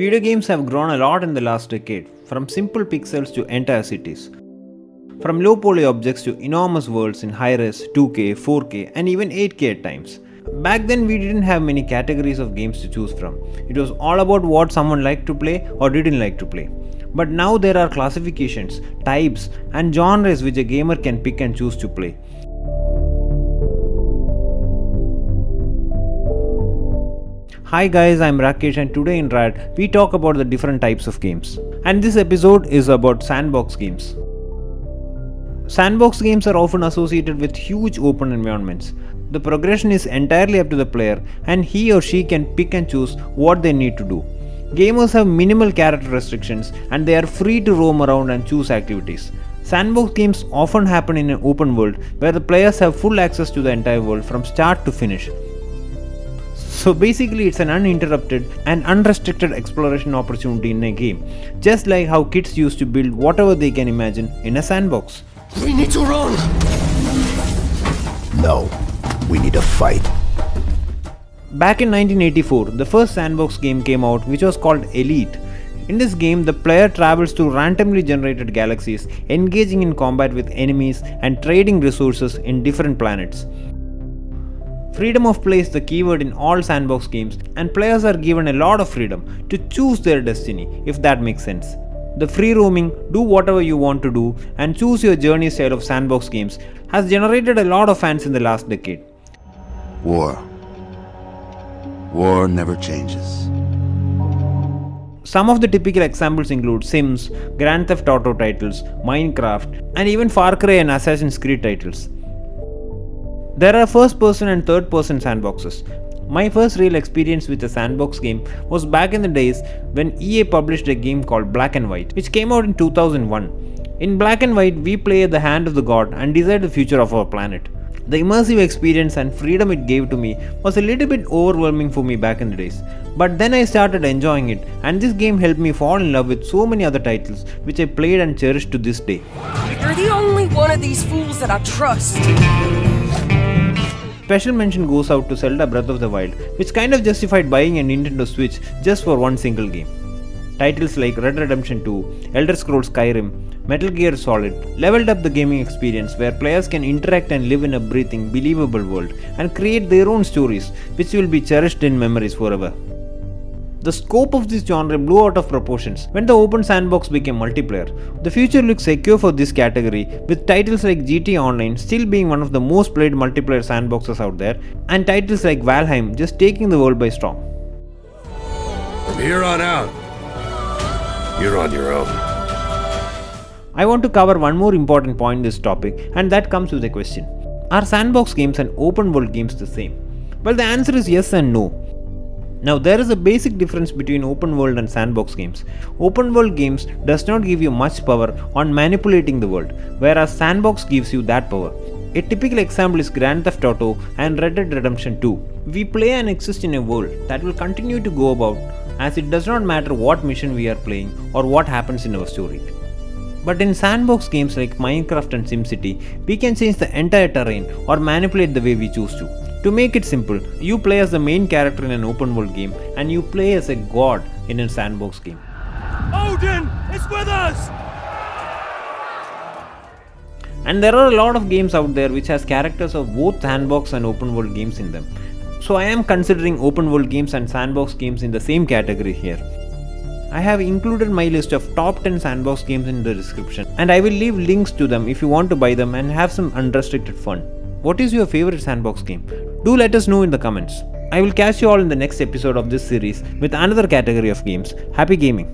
Video games have grown a lot in the last decade, from simple pixels to entire cities. From low poly objects to enormous worlds in high-res, 2K, 4K and even 8K at times. Back then we didn't have many categories of games to choose from. It was all about what someone liked to play or didn't like to play. But now there are classifications, types and genres which a gamer can pick and choose to play. Hi guys, I'm Rakesh and today in RAD we talk about the different types of games. And this episode is about sandbox games. Sandbox games are often associated with huge open environments. The progression is entirely up to the player and he or she can pick and choose what they need to do. Gamers have minimal character restrictions and they are free to roam around and choose activities. Sandbox games often happen in an open world where the players have full access to the entire world from start to finish. So basically it's an uninterrupted and unrestricted exploration opportunity in a game, just like how kids used to build whatever they can imagine in a sandbox. We need to run! No, we need to fight. Back in 1984, the first sandbox game came out which was called Elite. In this game, the player travels to randomly generated galaxies, engaging in combat with enemies and trading resources in different planets. Freedom of play is the keyword in all sandbox games and players are given a lot of freedom to choose their destiny, if that makes sense. The free roaming, do whatever you want to do and choose your journey style of sandbox games has generated a lot of fans in the last decade. War never changes. Some of the typical examples include Sims, Grand Theft Auto titles, Minecraft and even Far Cry and Assassin's Creed titles. There are first person and third person sandboxes. My first real experience with a sandbox game was back in the days when EA published a game called Black and White, which came out in 2001. In Black and White, we play the hand of the god and decide the future of our planet. The immersive experience and freedom it gave to me was a little bit overwhelming for me back in the days. But then I started enjoying it and this game helped me fall in love with so many other titles which I played and cherished to this day. You're the only one of these fools that I trust. Special mention goes out to Zelda Breath of the Wild, which kind of justified buying a Nintendo Switch just for one single game. Titles like Red Dead Redemption 2, Elder Scrolls Skyrim, Metal Gear Solid leveled up the gaming experience where players can interact and live in a breathing, believable world and create their own stories which will be cherished in memories forever. The scope of this genre blew out of proportions when the open sandbox became multiplayer. The future looks secure for this category, with titles like GTA Online still being one of the most played multiplayer sandboxes out there, and titles like Valhiem just taking the world by storm. From here on out, you're on your own. I want to cover one more important point in this topic, and that comes with a question. Are sandbox games and open world games the same? Well, the answer is yes and no. Now there is a basic difference between open world and sandbox games. Open world games does not give you much power on manipulating the world, whereas sandbox gives you that power. A typical example is Grand Theft Auto and Red Dead Redemption 2. We play and exist in a world that will continue to go about as it does not matter what mission we are playing or what happens in our story. But in sandbox games like Minecraft and SimCity, we can change the entire terrain or manipulate the way we choose to. To make it simple, you play as the main character in an open world game and you play as a god in a sandbox game. Odin is with us! And there are a lot of games out there which has characters of both sandbox and open world games in them. So I am considering open world games and sandbox games in the same category here. I have included my list of top 10 sandbox games in the description and I will leave links to them if you want to buy them and have some unrestricted fun. What is your favorite sandbox game? Do let us know in the comments. I will catch you all in the next episode of this series with another category of games. Happy gaming!